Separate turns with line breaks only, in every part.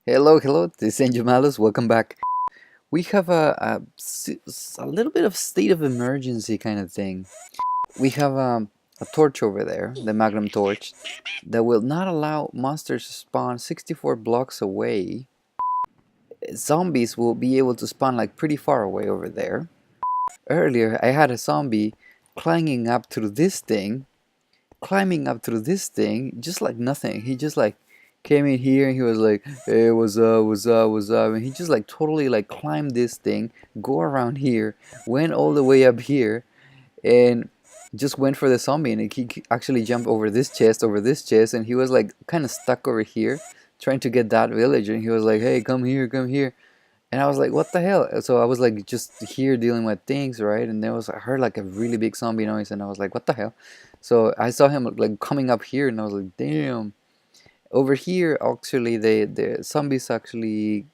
Hello, hello, this is Angel Malus. Welcome back. We have a little bit of state of emergency kind of thing. We have a torch over there, the Magnum torch, that will not allow monsters to spawn 64 blocks away. Zombies will be able to spawn like pretty far away over there. Earlier, I had a zombie climbing up through this thing, just like nothing. He just like came in here and he was like, "Hey, what's up, what's up, what's up?" And he just like totally like climbed this thing, go around here, went all the way up here, and just went for the zombie. And he actually jumped over this chest, and he was like kind of stuck over here, trying to get that villager. And he was like, "Hey, come here, come here." And I was like, what the hell? So I was like just here dealing with things, right? And there was I heard like a really big zombie noise, and I was like, what the hell? So I saw him like coming up here, and I was like, damn. Over here, actually, the zombies actually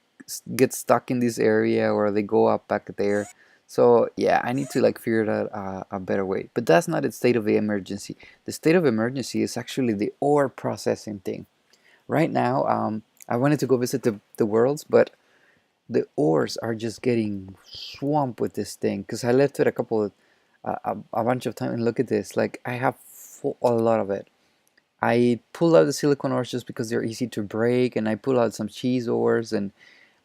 get stuck in this area, or they go up back there. So yeah, I need to like figure out a better way. But that's not the state of the emergency. The state of emergency is actually the ore processing thing. Right now, I wanted to go visit the worlds, but the ores are just getting swamped with this thing because I left it a bunch of time. And look at this, like I have a lot of it. I pull out the silicon ores just because they're easy to break, and I pull out some cheese ores. And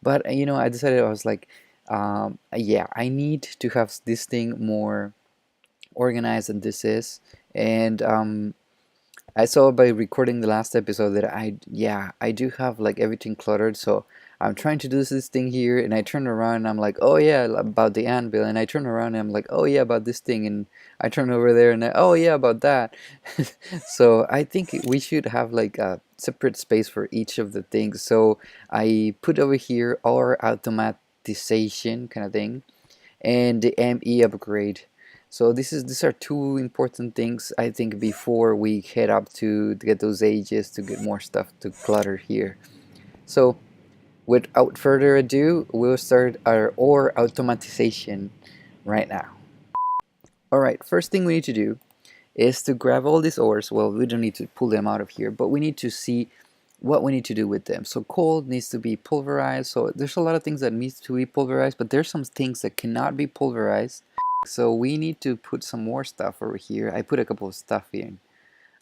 but I decided, I was like, yeah, I need to have this thing more organized than this is. And I saw by recording the last episode that I do have like everything cluttered. So I'm trying to do this thing here, and I turn around and I'm like, oh yeah, about the anvil. And I turn around and I'm like, oh yeah, about this thing. And I turn over there and oh yeah, about that. So I think we should have like a separate space for each of the things. So I put over here our automatization kind of thing, and the ME upgrade. So these are two important things, I think, before we head up to get those ages, to get more stuff to clutter here. So without further ado, we'll start our ore automatization right now. Alright, first thing we need to do is to grab all these ores. Well, we don't need to pull them out of here, but we need to see what we need to do with them. So coal needs to be pulverized. So there's a lot of things that needs to be pulverized, but there's some things that cannot be pulverized. So we need to put some more stuff over here. I put a couple of stuff in.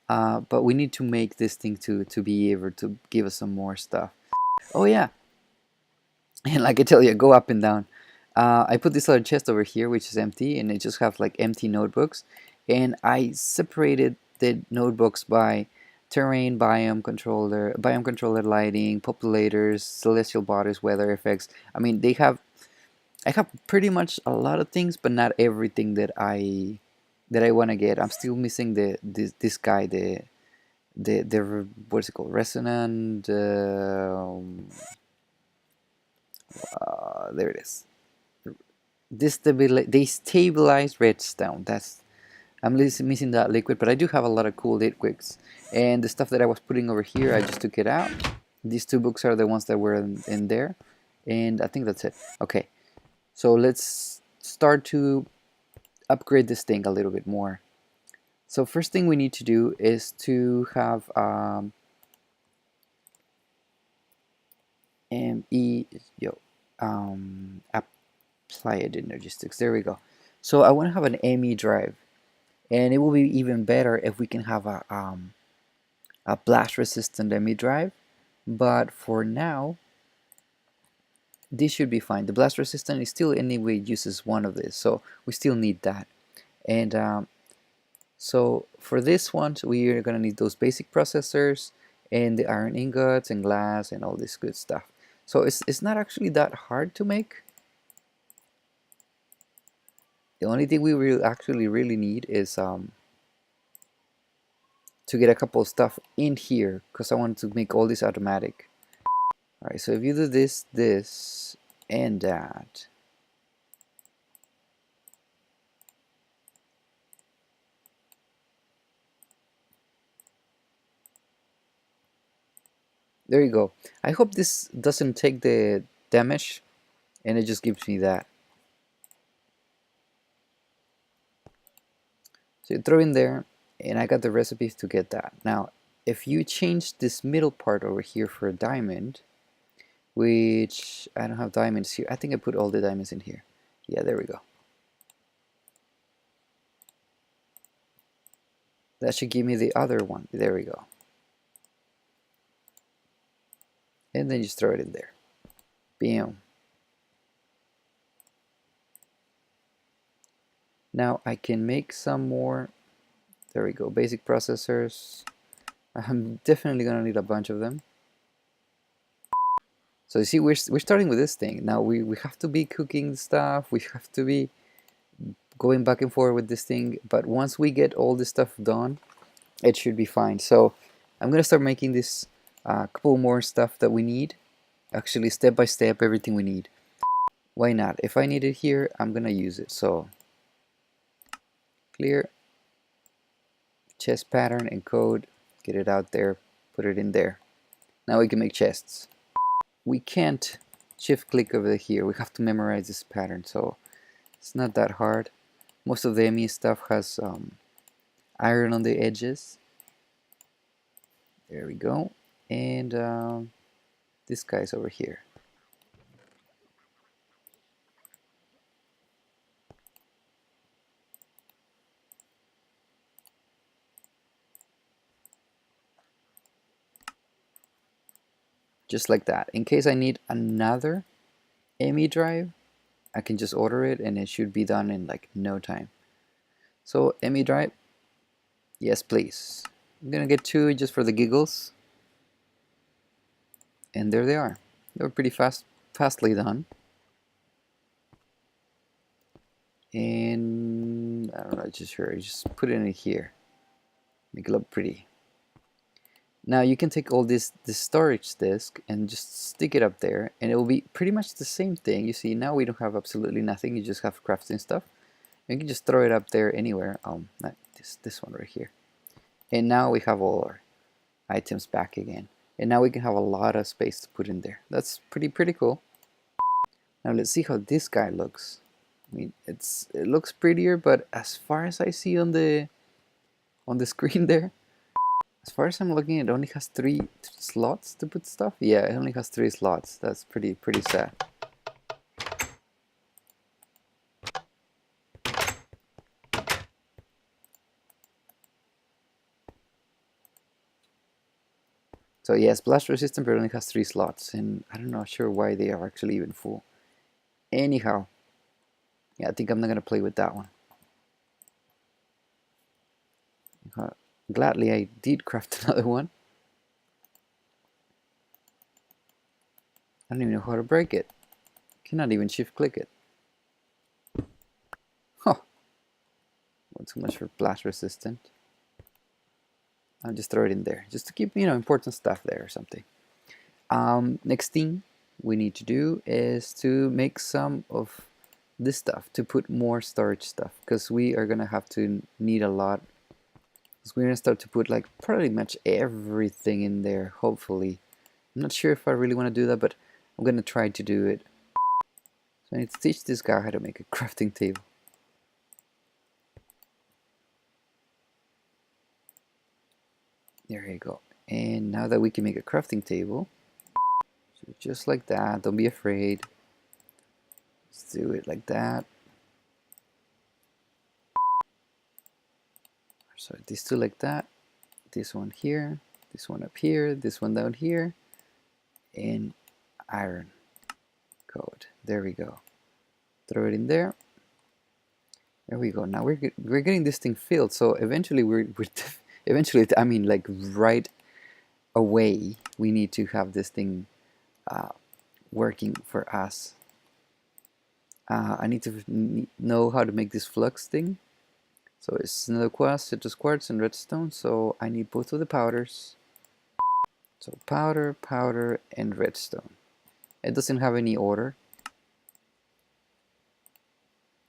But we need to make this thing to be able to give us some more stuff. Oh yeah, and like I tell you, go up and down. I put this other chest over here, which is empty, and it just have like empty notebooks. And I separated the notebooks by terrain, biome controller, lighting, populators, celestial bodies, weather effects. I mean, I have pretty much a lot of things, but not everything that I want to get. I'm still missing this guy, the what's it called, resonant. There it is. Destabilized redstone. That's I'm missing that liquid, but I do have a lot of cool liquids. And the stuff that I was putting over here, I just took it out. These two books are the ones that were in there, and I think that's it. Okay, so let's start to upgrade this thing a little bit more. So first thing we need to do is to have ME yo applied energy sticks. There we go. So I want to have an ME drive, and it will be even better if we can have a blast resistant ME drive. But for now, this should be fine. The blast resistant is still anyway uses one of this, so we still need that. And so for this one, we are gonna need those basic processors and the iron ingots and glass and all this good stuff. So it's not actually that hard to make. The only thing we actually really need is to get a couple of stuff in here, because I want to make all this automatic. Alright, so if you do this, and that, there you go. I hope this doesn't take the damage, and it just gives me that. So you throw in there, and I got the recipes to get that. Now, if you change this middle part over here for a diamond, which I don't have diamonds here. I think I put all the diamonds in here. Yeah, there we go. That should give me the other one. There we go. And then just throw it in there. Bam. Now I can make some more. There we go. Basic processors. I'm definitely gonna need a bunch of them. So you see, we're starting with this thing. Now we have to be cooking stuff. We have to be going back and forth with this thing. But once we get all this stuff done, it should be fine. So I'm gonna start making this couple more stuff that we need. Actually, step by step, everything we need. Why not? If I need it here, I'm gonna use it. So clear chest pattern and code, get it out there, put it in there. Now we can make chests. We can't shift click over here. We have to memorize this pattern, so it's not that hard. Most of the ME stuff has iron on the edges. There we go. And this guy's over here. Just like that. In case I need another ME drive, I can just order it and it should be done in like no time. So ME drive, yes please. I'm gonna get 2 just for the giggles. And there they are. They were pretty fastly done. And I don't know, just put it in here. Make it look pretty. Now you can take all this storage disk and just stick it up there, and it will be pretty much the same thing. You see, now we don't have absolutely nothing. You just have crafting stuff. You can just throw it up there anywhere. Not this one right here. And now we have all our items back again. And now we can have a lot of space to put in there. That's pretty cool. Now let's see how this guy looks. I mean, it looks prettier, but as far as I see on the screen there, as far as I'm looking, it only has 3 slots to put stuff. Yeah, it only has 3 slots. That's pretty sad. So yes, blast resistant, but it only has 3 slots, and I'm not sure why they are actually even full. Anyhow, yeah, I think I'm not gonna play with that one. Gladly, I did craft another one. I don't even know how to break it. Cannot even shift click it. Huh. Not too much for blast resistant. I'll just throw it in there, just to keep, important stuff there or something. Next thing we need to do is to make some of this stuff, to put more storage stuff, because we are gonna have to need a lot. Because we're gonna start to put like pretty much everything in there, hopefully. I'm not sure if I really want to do that, but I'm gonna try to do it. So I need to teach this guy how to make a crafting table. There you go. And now that we can make a crafting table, so just like that, don't be afraid. Let's do it like that. So these 2 like that, this one here, this one up here, this one down here, and iron code. There we go. Throw it in there. There we go. Now we're getting this thing filled. So eventually eventually, I mean, like right away, we need to have this thing working for us. I need to know how to make this flux thing. So it's another quartz, citrus quartz, and redstone. So I need both of the powders. So powder, powder, and redstone. It doesn't have any order.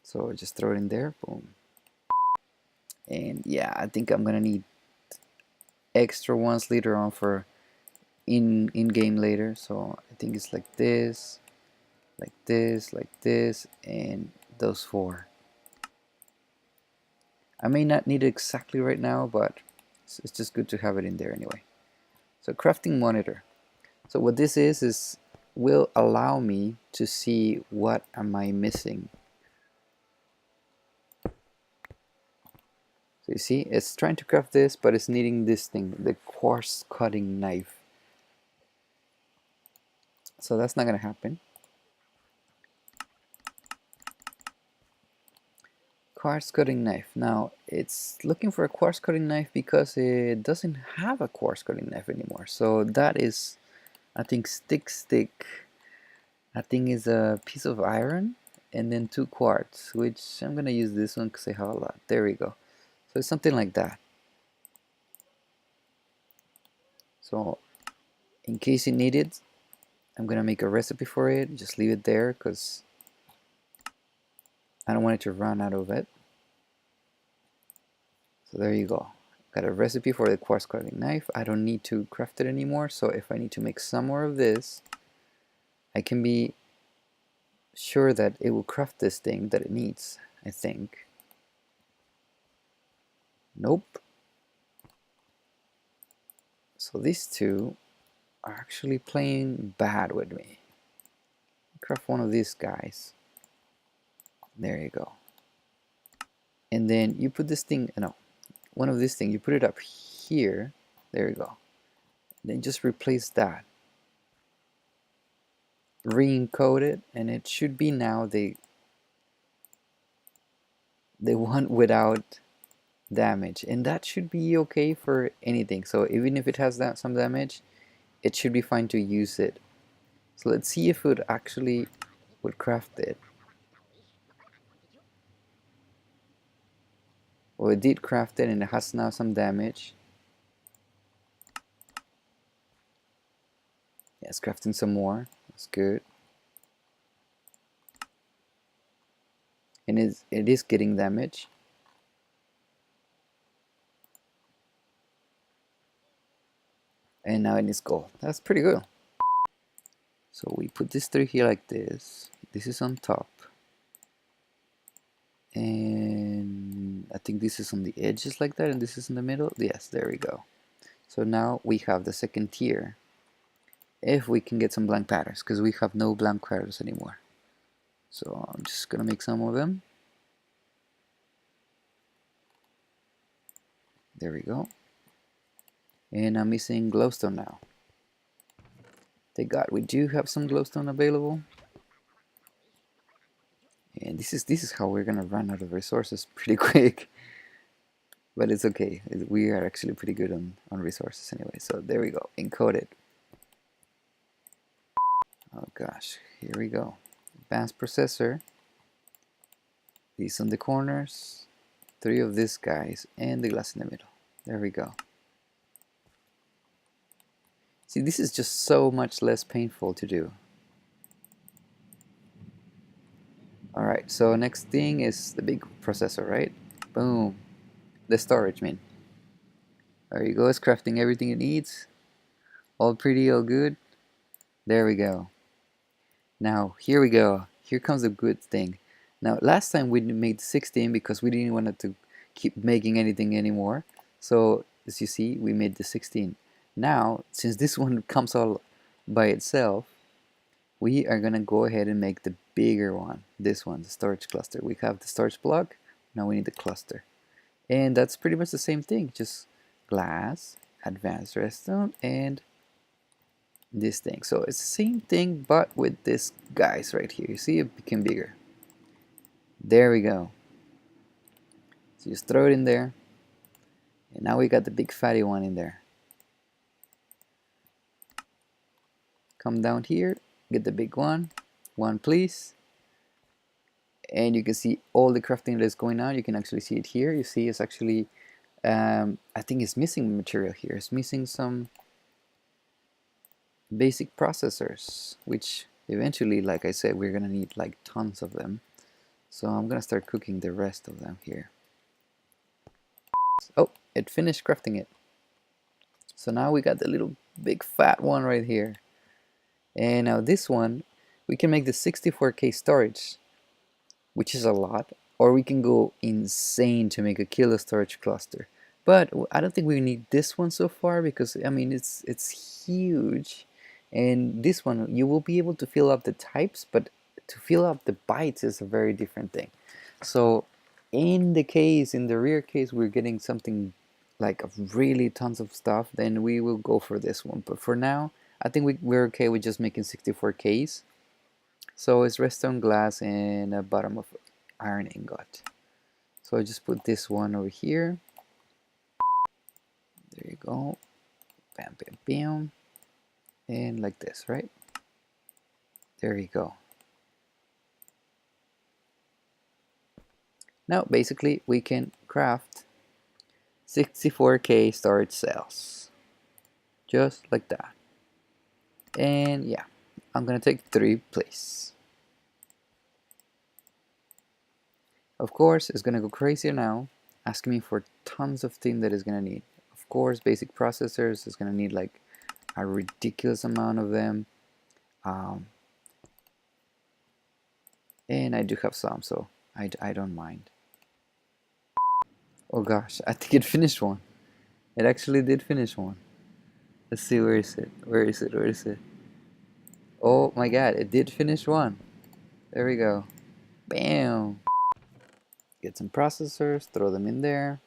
So just throw it in there. Boom. And yeah, I think I'm gonna need extra ones later on for in game later. So I think it's like this, and those 4. I may not need it exactly right now, but it's just good to have it in there anyway. So crafting monitor. So what this is will allow me to see what am I missing. So you see, it's trying to craft this, but it's needing this thing, the quartz cutting knife. So that's not gonna happen. Quartz cutting knife. Now it's looking for a quartz cutting knife because it doesn't have a quartz cutting knife anymore. So that is, I think, stick. I think is a piece of iron and then 2 quartz, which I'm gonna use this one because I have a lot. There we go. So it's something like that. So in case you need it, I'm gonna make a recipe for it. Just leave it there because I don't want it to run out of it. So there you go. Got a recipe for the quartz cutting knife. I don't need to craft it anymore. So if I need to make some more of this, I can be sure that it will craft this thing that it needs, I think. Nope. So these two are actually playing bad with me. Craft one of these guys. There you go. And then you put this thing, no, one of these things, you put it up here. There you go. Then just replace that. Re-encode it, and it should be now the one without damage, and that should be okay for anything. So even if it has some damage, it should be fine to use it. So let's see if it actually would craft it. Well, it did craft it and it has now some damage. Yeah, it's crafting some more. That's good. And it is getting damage. And now it is gold. That's pretty good. So we put this through here like this. This is on top. And I think this is on the edges like that, and this is in the middle. Yes, there we go. So now we have the second tier. If we can get some blank patterns, because we have no blank patterns anymore. So I'm just gonna make some of them. There we go. And I'm missing glowstone now. Thank God we do have some glowstone available. And this is how we're gonna run out of resources pretty quick. But it's okay. We are actually pretty good on resources anyway. So there we go. Encode it. Oh gosh, here we go. Advanced processor. These on the corners. 3 of these guys and the glass in the middle. There we go. See, this is just so much less painful to do. Alright, so next thing is the big processor, right? Boom. The storage, man. There you go, it's crafting everything it needs. All pretty, all good. There we go. Now, here we go. Here comes the good thing. Now, last time we made 16 because we didn't want it to keep making anything anymore. So, as you see, we made the 16. Now, since this one comes all by itself, we are gonna go ahead and make the bigger one. This one, the storage cluster. We have the storage block. Now we need the cluster. And that's pretty much the same thing. Just glass, advanced redstone, and this thing. So it's the same thing, but with this guys right here. You see, it became bigger. There we go. So just throw it in there. And now we got the big fatty one in there. Come down here, get the big one. One, please. And you can see all the crafting that is going on. You can actually see it here. You see it's actually, I think it's missing material here. It's missing some basic processors, which eventually, like I said, we're gonna need like tons of them. So I'm gonna start cooking the rest of them here. Oh, it finished crafting it. So now we got the little big fat one right here. And now this one, we can make the 64K storage, which is a lot, or we can go insane to make a kilo storage cluster. But I don't think we need this one so far because I mean it's huge And this one, you will be able to fill up the types, but to fill up the bytes is a very different thing. So in the rare case we're getting something like really tons of stuff, then we will go for this one. But for now, I think we're okay with just making 64Ks. So it's redstone glass and a bottom of iron ingot. So I just put this one over here. There you go. Bam, bam, bam. And like this, right? There you go. Now basically we can craft 64K storage cells. Just like that. And yeah, I'm gonna take 3 please. Of course, it's gonna go crazy now, asking me for tons of things that it's gonna need. Of course, basic processors is gonna need like a ridiculous amount of them. And I do have some, so I don't mind. Oh gosh, I think it finished one. It actually did finish one. Let's see, where is it? Where is it? Where is it? Oh my god, it did finish one. There we go. Bam! Get some processors, throw them in there.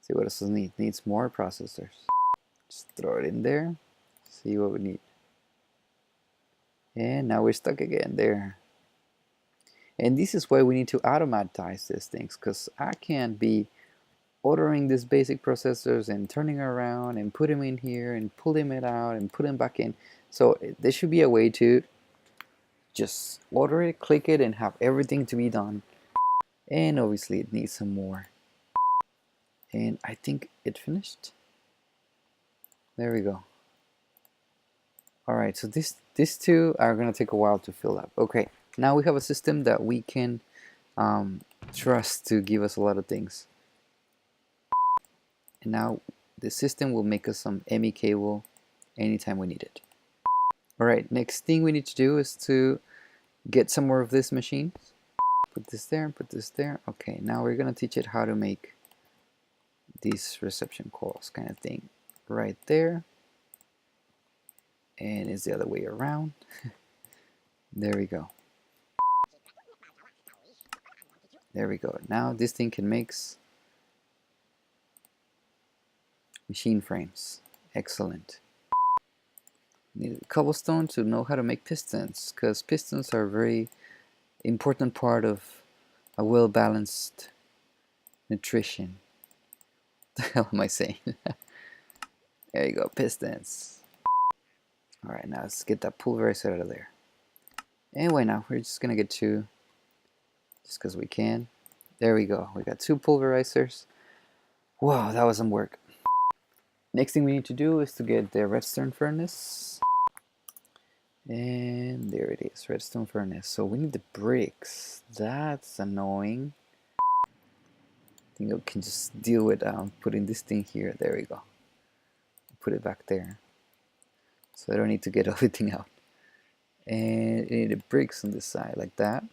See what else it needs. Needs more processors. Just throw it in there. See what we need. And now we're stuck again there. And this is why we need to automatize these things, because I can't be ordering these basic processors and turning around and put them in here and pull them out and put them back in. So there should be a way to just order it, click it, and have everything to be done. And obviously it needs some more. And I think it finished. There we go. Alright, so these two are gonna take a while to fill up. Okay, now we have a system that we can trust to give us a lot of things. And now the system will make us some ME cable anytime we need it. Alright, next thing we need to do is to get some more of this machine. Put this there, put this there. Okay, now we're gonna teach it how to make these reception coils kind of thing right there. And it's the other way around. There we go. There we go. Now this thing can make machine frames. Excellent. Need cobblestone to know how to make pistons, because pistons are a very important part of a well-balanced nutrition. What the hell am I saying? There you go, pistons. Alright, now let's get that pulverizer out of there. Anyway, now we're just gonna get 2 just because we can. There we go. We got 2 pulverizers. Wow, that was some work. Next thing we need to do is to get the redstone furnace. And there it is, redstone furnace. So we need the bricks. That's annoying. I think I can just deal with putting this thing here. There we go. Put it back there. So I don't need to get everything out. And you need the bricks on this side like that.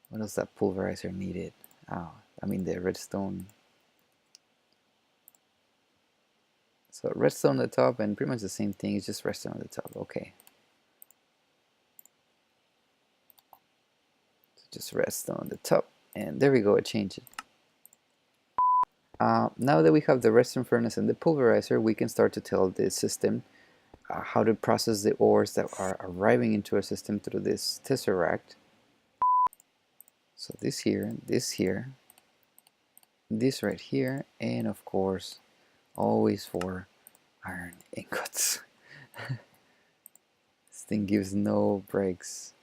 What else that pulverizer needed? Oh, I mean the redstone. So redstone on the top and pretty much the same thing, it's just redstone on the top. Okay. So just redstone on the top, and there we go, it changed it. Now that we have the redstone furnace and the pulverizer, we can start to tell the system how to process the ores that are arriving into our system through this tesseract. So this here, this right here, and of course always for iron ingots. This thing gives no breaks.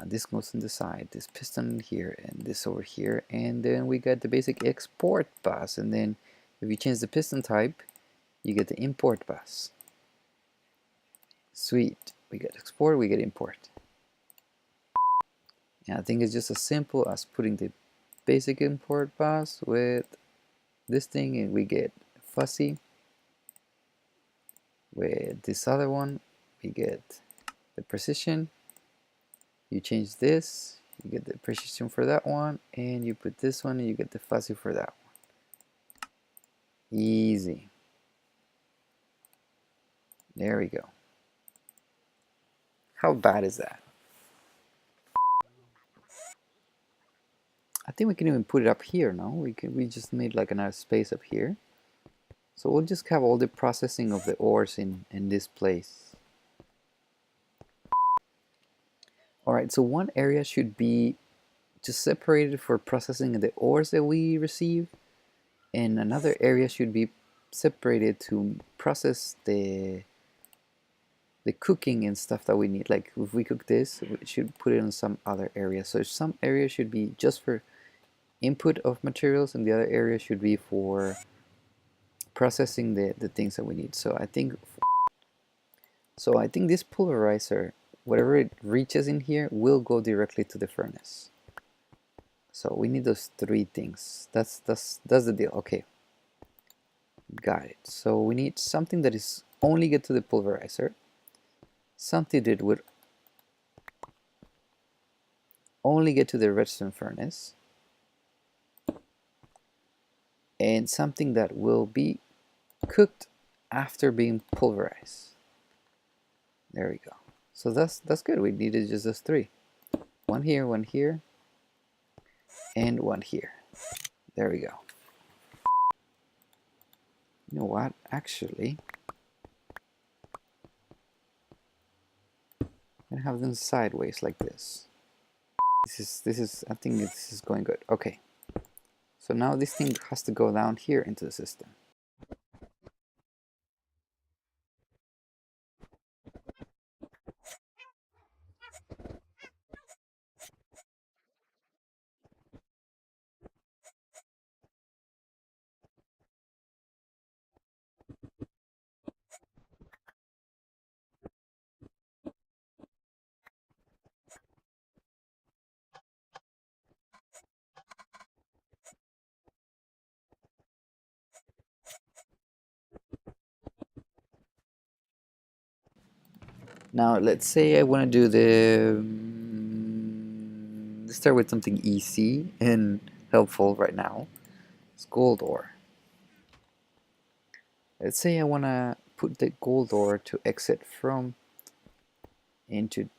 This goes on the side, this piston here and this over here, and then we got the basic export bus, and then if you change the piston type you get the import bus. Sweet, we get export, we get import. And I think it's just as simple as putting the basic import bus with this thing, and we get fuzzy. With this other one we get the precision. You change this, you get the precision for that one, and you put this one and you get the fuzzy for that one. Easy. There we go. How bad is that? I think we can even put it up here, no? We just made like another space up here. So we'll just have all the processing of the ores in this place. Alright, so one area should be just separated for processing the ores that we receive, and another area should be separated to process the cooking and stuff that we need. Like if we cook this, we should put it in some other area. So some area should be just for input of materials, and the other area should be for processing the things that we need. So I think this pulverizer, whatever it reaches in here, will go directly to the furnace. So we need those three things. That's the deal. Okay, got it. So we need something that is only get to the pulverizer, something that would only get to the redstone furnace, and something that will be cooked after being pulverized. There we go. So that's good. We needed just those three. One here, and one here. There we go. You know what? Actually, I'm gonna have them sideways like this. This is. I think this is going good. Okay. So now this thing has to go down here into the system. Now let's say I want to do let's start with something easy and helpful right now. It's gold ore. Let's say I want to put the gold ore to exit from into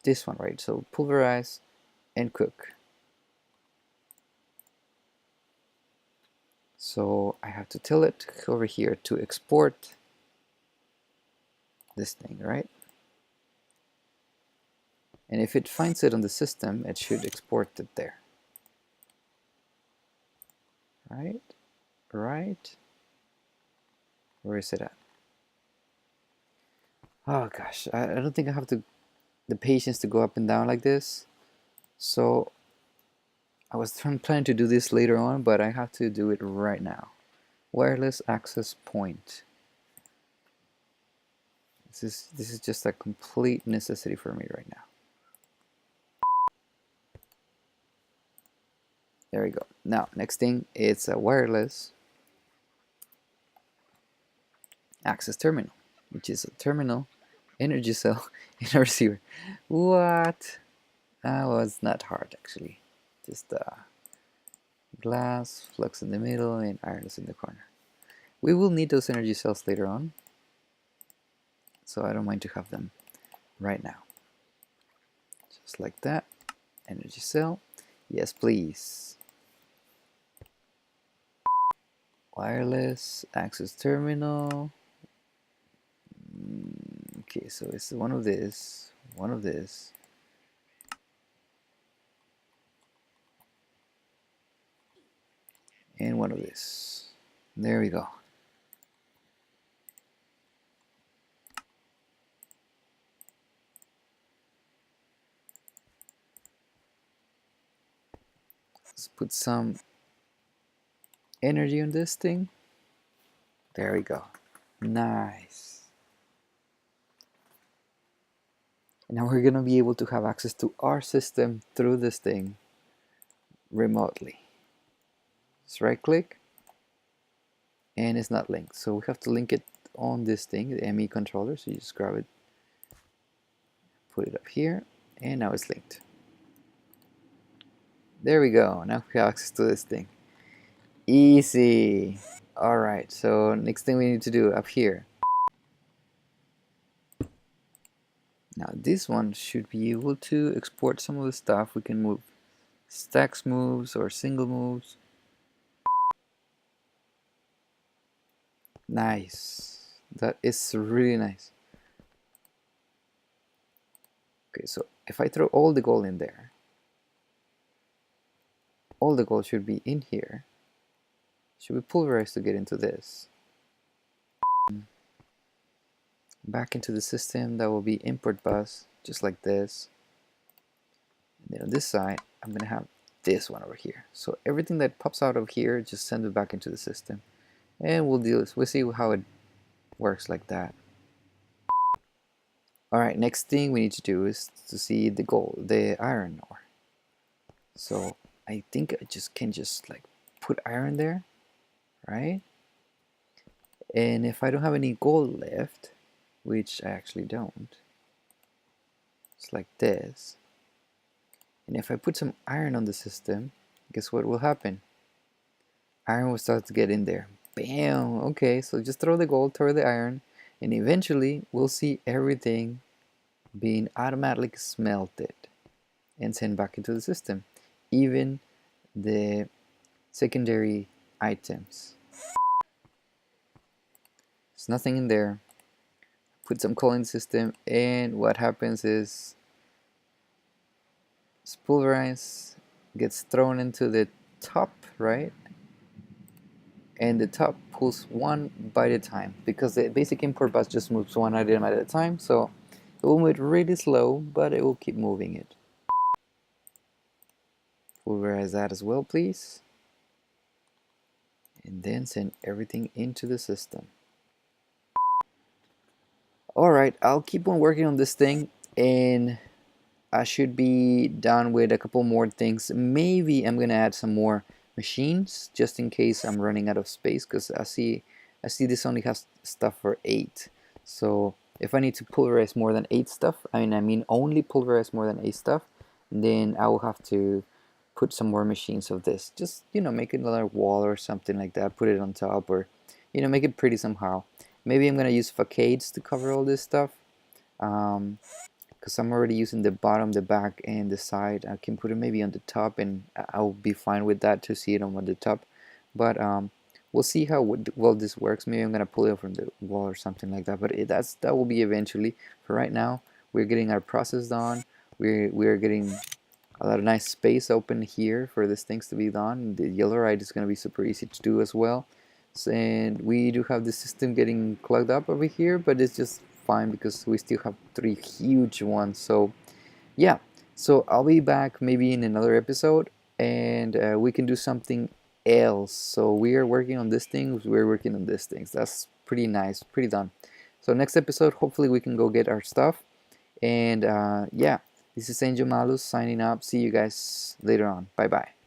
this one, right? So pulverize and cook. So I have to tell it over here to export this thing, right? And if it finds it on the system, it should export it there. Right? Right? Where is it at? Oh gosh, I don't think I have the patience to go up and down like this. So I was planning to do this later on, but I have to do it right now. Wireless access point. This is just a complete necessity for me right now. There we go. Now, next thing, it's a wireless access terminal, which is a terminal, energy cell, and a receiver. What? That was not hard actually. Just glass, flux in the middle, and irons in the corner. We will need those energy cells later on, so I don't mind to have them right now. Just like that. Energy cell. Yes, please. Wireless access terminal. Okay, so it's one of this, and one of this. There we go. Let's put some energy on this thing. There we go. Nice. And now we're gonna be able to have access to our system through this thing remotely. Just right click, and it's not linked. So we have to link it on this thing, the ME controller. So you just grab it, put it up here, and now it's linked. There we go. Now we have access to this thing. Easy. Alright, so next thing we need to do up here. Now this one should be able to export some of the stuff. We can move stacks moves or single moves. Nice. That is really nice. Okay, so if I throw all the gold in there, all the gold should be in here. Should be pulverized to get into this. Back into the system, that will be import bus, just like this. And then on this side, I'm gonna have this one over here. So everything that pops out of here, just send it back into the system. And we'll see how it works like that. Alright, next thing we need to do is to see the iron ore. So I think I can just like put iron there, right? And if I don't have any gold left, which I actually don't, it's like this. And if I put some iron on the system, guess what will happen? Iron will start to get in there. Bam! Okay, so just throw the gold, throw the iron, and eventually we'll see everything being automatically smelted and sent back into the system. Even the secondary items. There's nothing in there. Put some coal in the system, and what happens is it's pulverized, gets thrown into the top, right? And the top pulls one byte at a time because the basic import bus just moves one item at a time, so it will move really slow, but it will keep moving it. Pulverize that as well, please. And then send everything into the system. Alright, I'll keep on working on this thing, and I should be done with a couple more things. Maybe I'm gonna add some more machines just in case I'm running out of space, because I see this only has stuff for 8. So if I need to pulverize more than 8 stuff, I mean only pulverize more than 8 stuff, then I will have to put some more machines of this. Just, you know, make another wall or something like that, put it on top, or, you know, make it pretty somehow. Maybe I'm gonna use facades to cover all this stuff. Because I'm already using the bottom, the back, and the side. I can put it maybe on the top, and I'll be fine with that to see it on the top. But we'll see how well this works. Maybe I'm gonna pull it from the wall or something like that. But that will be eventually. For right now, we're getting our process done. We're getting a lot of nice space open here for these things to be done. The yellow ride is gonna be super easy to do as well. So, and we do have the system getting clogged up over here, but it's just fine because we still have 3 huge ones. So yeah, so I'll be back maybe in another episode, and we can do something else. So we are working on these things, we're working on these things. That's pretty nice, pretty done. So next episode, hopefully we can go get our stuff. And yeah, this is Angel Malus signing up. See you guys later on. Bye bye.